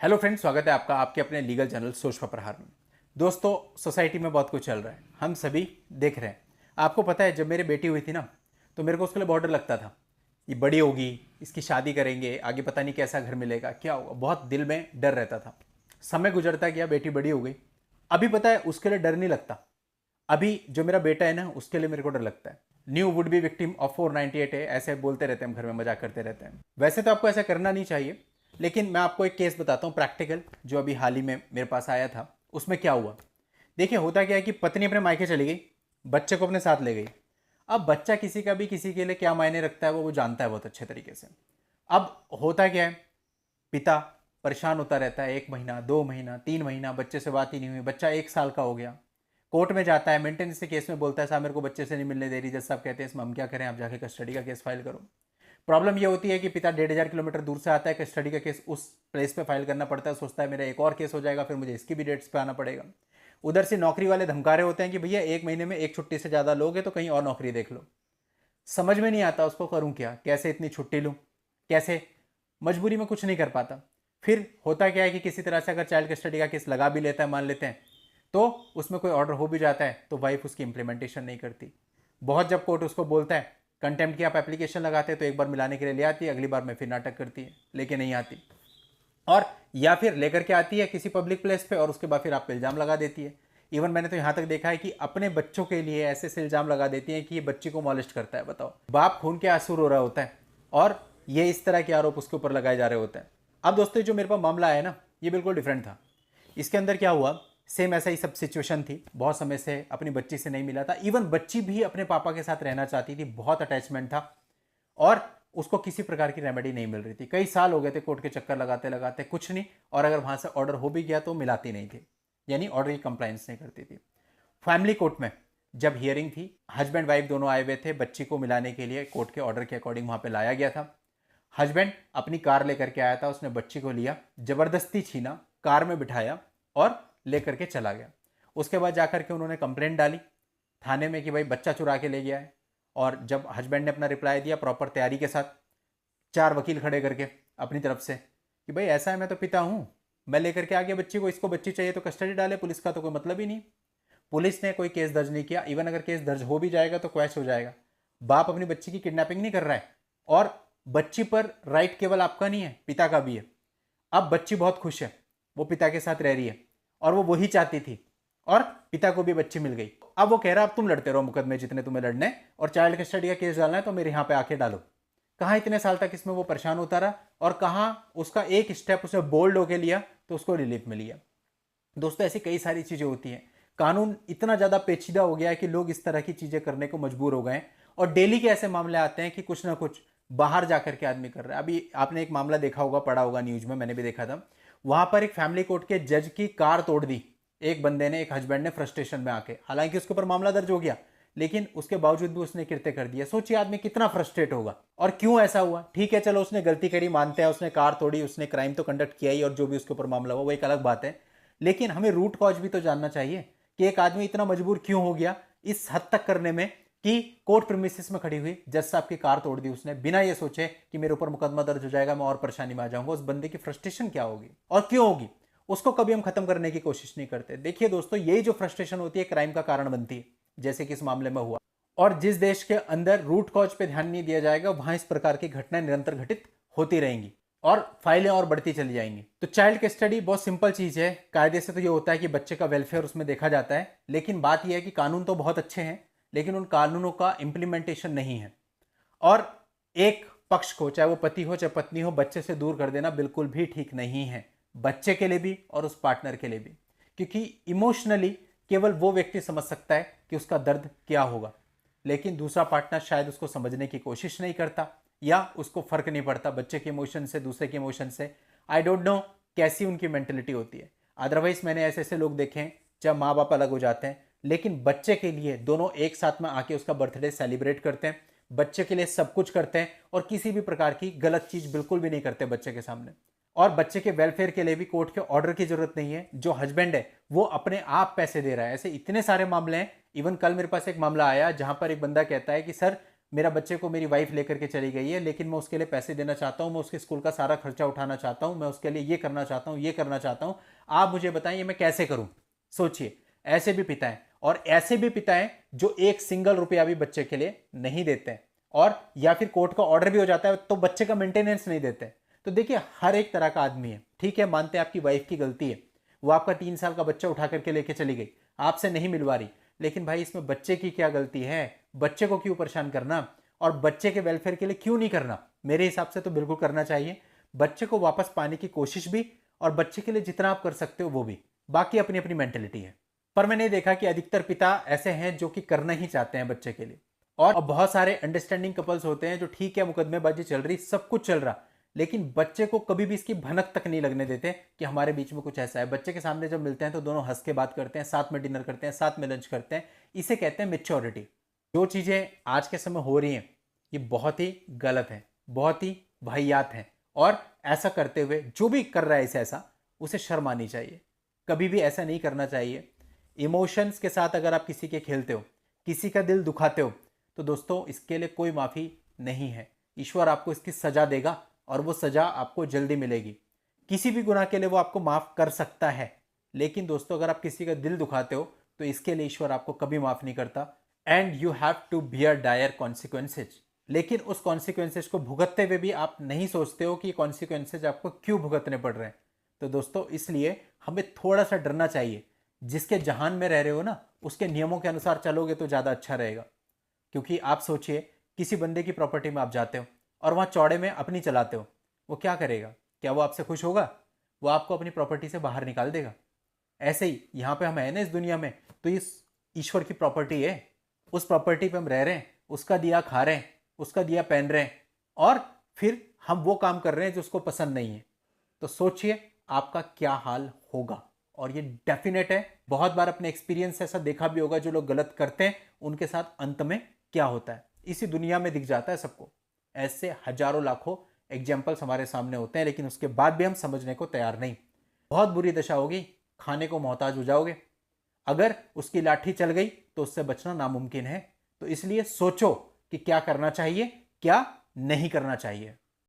Hello friends, स्वागत है आपका आपके अपने लीगल चैनल सोच पर प्रहार में। दोस्तों, सोसाइटी में बहुत कुछ चल रहा है, हम सभी देख रहे हैं। आपको पता है, जब मेरी बेटी हुई थी ना, तो मेरे को उसके लिए बहुत डर लगता था। ये बड़ी होगी, इसकी शादी करेंगे, आगे पता नहीं कैसा घर मिलेगा, क्या होगा, बहुत दिल में डर रहता था। समय गुजरता गया, बेटी बड़ी हो गई। अभी पता है, उसके लिए डर नहीं लगता। अभी जो मेरा बेटा है ना, उसके लिए मेरे को डर लगता है। New would be victim of 498 है, ऐसे बोलते रहते हैं, हम घर में मजाक करते रहते हैं। वैसे तो आपको ऐसा करना नहीं चाहिए, लेकिन मैं आपको एक केस बताता हूँ प्रैक्टिकल, जो अभी हाल ही में मेरे पास आया था। उसमें क्या हुआ, देखिए, होता क्या है कि पत्नी अपने मायके चली गई, बच्चे को अपने साथ ले गई। अब बच्चा किसी का भी किसी के लिए क्या मायने रखता है वो जानता है बहुत अच्छे तरीके से। अब होता क्या है, पिता परेशान होता रहता है, 1 महीना 2 महीना 3 महीना बच्चे से बात ही नहीं हुई, बच्चा 1 साल का हो गया। कोर्ट में जाता है, मेंटेनेंस के केस में बोलता है, साहब मेरे को बच्चे से नहीं मिलने दे रही। जज साहब कहते हैं, इसमें हम क्या करें, आप जाके कस्टडी का केस फाइल करो। प्रॉब्लम ये होती है कि पिता 1,500 किलोमीटर दूर से आता है, कस्टडी का केस उस प्लेस पे फाइल करना पड़ता है। सोचता है मेरा एक और केस हो जाएगा, फिर मुझे इसकी भी डेट्स पे आना पड़ेगा। उधर से नौकरी वाले धमका रहे होते हैं कि भैया 1 महीने में एक छुट्टी से ज़्यादा लोगे तो कहीं और नौकरी देख लो। समझ में नहीं आता उसको, करूँ क्या, कैसे इतनी छुट्टी लूँ, कैसे, मजबूरी में कुछ नहीं कर पाता। फिर होता क्या है कि किसी तरह से अगर चाइल्ड कस्टडी का केस लगा भी लेता है, मान लेते हैं, तो उसमें कोई ऑर्डर हो भी जाता है तो वाइफ उसकी इंप्लीमेंटेशन नहीं करती। बहुत जब कोर्ट उसको बोलता है कंटेम्प्ट की आप एप्लीकेशन लगाते हैं, तो एक बार मिलाने के लिए ले आती है, अगली बार में फिर नाटक करती है, लेके नहीं आती। और या फिर लेकर के आती है किसी पब्लिक प्लेस पे और उसके बाद फिर आप पे इल्ज़ाम लगा देती है। इवन मैंने तो यहाँ तक देखा है कि अपने बच्चों के लिए ऐसे ऐसे इल्ज़ाम लगा देती है कि ये बच्ची को मॉलेस्ट करता है। बताओ, बाप खून के आंसू रो रहा होता है और ये इस तरह के आरोप उसके ऊपर लगाए जा रहे होते हैं। अब दोस्तों, जो मेरे पास मामला है ना, ये बिल्कुल डिफरेंट था। इसके अंदर क्या हुआ, सेम ऐसा ही सब सिचुएशन थी। बहुत समय से अपनी बच्ची से नहीं मिला था, इवन बच्ची भी अपने पापा के साथ रहना चाहती थी, बहुत अटैचमेंट था, और उसको किसी प्रकार की रेमेडी नहीं मिल रही थी। कई साल हो गए थे कोर्ट के चक्कर लगाते लगाते, कुछ नहीं। और अगर वहां से ऑर्डर हो भी गया तो मिलाती नहीं थी, यानी ऑर्डर की कंप्लायंस नहीं करती थी। फैमिली कोर्ट में जब हियरिंग थी, हस्बैंड वाइफ दोनों आए हुए थे, बच्ची को मिलाने के लिए कोर्ट के ऑर्डर के अकॉर्डिंग वहां पे लाया गया था। हस्बैंड अपनी कार लेकर के आया था, उसने बच्ची को लिया, जबरदस्ती छीना, कार में बिठाया और लेकर के चला गया। उसके बाद जाकर के उन्होंने कंप्लेंट डाली थाने में कि भाई बच्चा चुरा के ले गया है। और जब हस्बैंड ने अपना रिप्लाई दिया प्रॉपर तैयारी के साथ, 4 वकील खड़े करके अपनी तरफ से, कि भाई ऐसा है, मैं तो पिता हूं, मैं लेकर के आ गया बच्ची को, इसको बच्ची चाहिए तो कस्टडी डाले, पुलिस का तो कोई मतलब ही नहीं। पुलिस ने कोई केस दर्ज नहीं किया। इवन अगर केस दर्ज हो भी जाएगा तो क्वैश हो जाएगा। बाप अपनी बच्ची की किडनैपिंग नहीं कर रहा है, और बच्ची पर राइट केवल आपका नहीं है, पिता का भी है। अब बच्ची बहुत खुश है, वो पिता के साथ रह रही है, और वो वही चाहती थी, और पिता को भी बच्ची मिल गई। अब वो कह रहा है, अब तुम लड़ते रहो मुकदमे जितने तुम्हें लड़ने, और चाइल्ड कस्टडी का केस डालना है तो मेरे यहाँ पे आके डालो। कहाँ इतने साल तक इसमें वो परेशान होता रहा, और कहाँ उसका एक स्टेप उसे बोल्ड होके लिया तो उसको रिलीफ मिल गया। दोस्तों, ऐसी कई सारी चीजें होती हैं। कानून इतना ज्यादा पेचीदा हो गया है कि लोग इस तरह की चीजें करने को मजबूर हो गए हैं, और डेली के ऐसे मामले आते हैं कि कुछ ना कुछ बाहर जाकर के आदमी कर रहा है। अभी आपने एक मामला देखा होगा, पढ़ा होगा न्यूज में, मैंने भी देखा था। वहां पर एक फैमिली कोर्ट के जज की कार तोड़ दी एक बंदे ने, एक हस्बैंड ने, फ्रस्ट्रेशन में आके। हालांकि उसके ऊपर मामला दर्ज हो गया, लेकिन उसके बावजूद भी उसने कृत्य कर दिया। सोचिए आदमी कितना फ्रस्ट्रेट होगा, और क्यों ऐसा हुआ। ठीक है, चलो उसने गलती करी, मानते हैं, उसने कार तोड़ी, उसने क्राइम तो कंडक्ट किया ही, और जो भी उसके ऊपर मामला हुआ वो एक अलग बात है। लेकिन हमें रूट कॉज भी तो जानना चाहिए कि एक आदमी इतना मजबूर क्यों हो गया इस हद तक करने में, कि कोर्ट प्रीमिसेस में खड़ी हुई जज साहब की कार तोड़ दी उसने, बिना ये सोचे कि मेरे ऊपर मुकदमा दर्ज हो जाएगा, मैं और परेशानी में आ जाऊंगा। उस बंदे की फ्रस्ट्रेशन क्या होगी और क्यों होगी, उसको कभी हम खत्म करने की कोशिश नहीं करते। देखिए दोस्तों, यही जो फ्रस्ट्रेशन होती है क्राइम का कारण बनती है, जैसे कि इस मामले में हुआ। और जिस देश के अंदर रूट कॉज पे ध्यान नहीं दिया जाएगा, वहां इस प्रकार की घटनाएं निरंतर घटित होती रहेंगी और फाइलें और बढ़ती चली जाएंगी। तो चाइल्ड कस्टडी बहुत सिंपल चीज है। कायदे से तो ये होता है कि बच्चे का वेलफेयर उसमें देखा जाता है, लेकिन बात यह है कि कानून तो बहुत अच्छे हैं, लेकिन उन कानूनों का इंप्लीमेंटेशन नहीं है। और एक पक्ष को, चाहे वो पति हो चाहे पत्नी हो, बच्चे से दूर कर देना बिल्कुल भी ठीक नहीं है, बच्चे के लिए भी और उस पार्टनर के लिए भी। क्योंकि इमोशनली केवल वो व्यक्ति समझ सकता है कि उसका दर्द क्या होगा, लेकिन दूसरा पार्टनर शायद उसको समझने की कोशिश नहीं करता, या उसको फर्क नहीं पड़ता बच्चे के इमोशन से, दूसरे के इमोशन से। आई डोंट नो कैसी उनकी मेंटेलिटी होती है। अदरवाइज मैंने ऐसे ऐसे लोग देखे हैं जब माँ बाप अलग हो जाते हैं, लेकिन बच्चे के लिए दोनों एक साथ में आके उसका बर्थडे सेलिब्रेट करते हैं, बच्चे के लिए सब कुछ करते हैं, और किसी भी प्रकार की गलत चीज बिल्कुल भी नहीं करते बच्चे के सामने। और बच्चे के वेलफेयर के लिए भी कोर्ट के ऑर्डर की जरूरत नहीं है। जो हस्बैंड है वो अपने आप पैसे दे रहा है। ऐसे इतने सारे मामले हैं। इवन कल मेरे पास एक मामला आया जहां पर एक बंदा कहता है कि सर, मेरा बच्चे को मेरी वाइफ लेकर के चली गई है, लेकिन मैं उसके लिए पैसे देना चाहता हूँ, मैं उसके स्कूल का सारा खर्चा उठाना चाहता हूँ, मैं उसके लिए ये करना चाहता हूँ, ये करना चाहता हूँ, आप मुझे बताइए मैं कैसे करूँ। सोचिए, ऐसे भी पिता हैं, और ऐसे भी पिता हैं जो एक सिंगल रुपया भी बच्चे के लिए नहीं देते हैं, और या फिर कोर्ट का ऑर्डर भी हो जाता है तो बच्चे का मेंटेनेंस नहीं देते। तो देखिए, हर एक तरह का आदमी है। ठीक है, मानते हैं आपकी वाइफ की गलती है, वो आपका 3 साल का बच्चा उठा करके लेके चली गई, आपसे नहीं मिलवा रही, लेकिन भाई इसमें बच्चे की क्या गलती है? बच्चे को क्यों परेशान करना, और बच्चे के वेलफेयर के लिए क्यों नहीं करना? मेरे हिसाब से तो बिल्कुल करना चाहिए, बच्चे को वापस पाने की कोशिश भी, और बच्चे के लिए जितना आप कर सकते हो वो भी। बाकी अपनी अपनी मेंटेलिटी है। पर मैंने देखा कि अधिकतर पिता ऐसे हैं जो कि करना ही चाहते हैं बच्चे के लिए, और बहुत सारे अंडरस्टैंडिंग कपल्स होते हैं जो ठीक है, मुकदमेबाजी चल रही, सब कुछ चल रहा, लेकिन बच्चे को कभी भी इसकी भनक तक नहीं लगने देते कि हमारे बीच में कुछ ऐसा है। बच्चे के सामने जब मिलते हैं तो दोनों हंस के बात करते हैं, साथ में डिनर करते हैं, साथ में लंच करते हैं। इसे कहते हैं मैच्योरिटी। जो चीज़ें आज के समय हो रही हैं ये बहुत ही गलत है, बहुत ही वाहियात हैं, और ऐसा करते हुए जो भी कर रहा है इसे ऐसा, उसे शर्म आनी चाहिए। कभी भी ऐसा नहीं करना चाहिए। इमोशंस के साथ अगर आप किसी के खेलते हो, किसी का दिल दुखाते हो, तो दोस्तों इसके लिए कोई माफ़ी नहीं है। ईश्वर आपको इसकी सज़ा देगा, और वो सज़ा आपको जल्दी मिलेगी। किसी भी गुनाह के लिए वो आपको माफ़ कर सकता है, लेकिन दोस्तों अगर आप किसी का दिल दुखाते हो तो इसके लिए ईश्वर आपको कभी माफ़ नहीं करता। And you have to bear dire consequences. लेकिन उस कॉन्सिक्वेंसेज को भुगतते हुए भी आप नहीं सोचते हो कि ये कॉन्सिक्वेंसेज आपको क्यों भुगतने पड़ रहे हैं। तो दोस्तों इसलिए हमें थोड़ा सा डरना चाहिए। जिसके जहान में रह रहे हो ना, उसके नियमों के अनुसार चलोगे तो ज़्यादा अच्छा रहेगा। क्योंकि आप सोचिए, किसी बंदे की प्रॉपर्टी में आप जाते हो और वहाँ चौड़े में अपनी चलाते हो, वो क्या करेगा? क्या वो आपसे खुश होगा? वो आपको अपनी प्रॉपर्टी से बाहर निकाल देगा। ऐसे ही यहाँ पे हम है ना इस दुनिया में, तो इस ईश्वर की प्रॉपर्टी है, उस प्रॉपर्टी पे हम रह रहे हैं, उसका दिया खा रहे हैं, उसका दिया पहन रहे हैं, और फिर हम वो काम कर रहे हैं जो उसको पसंद नहीं है। तो सोचिए आपका क्या हाल होगा। और ये डेफिनेट है, बहुत बार अपने एक्सपीरियंस से ऐसा देखा भी होगा, जो लोग गलत करते हैं उनके साथ अंत में क्या होता है इसी दुनिया में दिख जाता है सबको। ऐसे हजारों लाखों एग्जाम्पल्स हमारे सामने होते हैं, लेकिन उसके बाद भी हम समझने को तैयार नहीं। बहुत बुरी दशा होगी, खाने को मोहताज हो जाओगे। अगर उसकी लाठी चल गई तो उससे बचना नामुमकिन है। तो इसलिए सोचो कि क्या करना चाहिए, क्या नहीं करना चाहिए।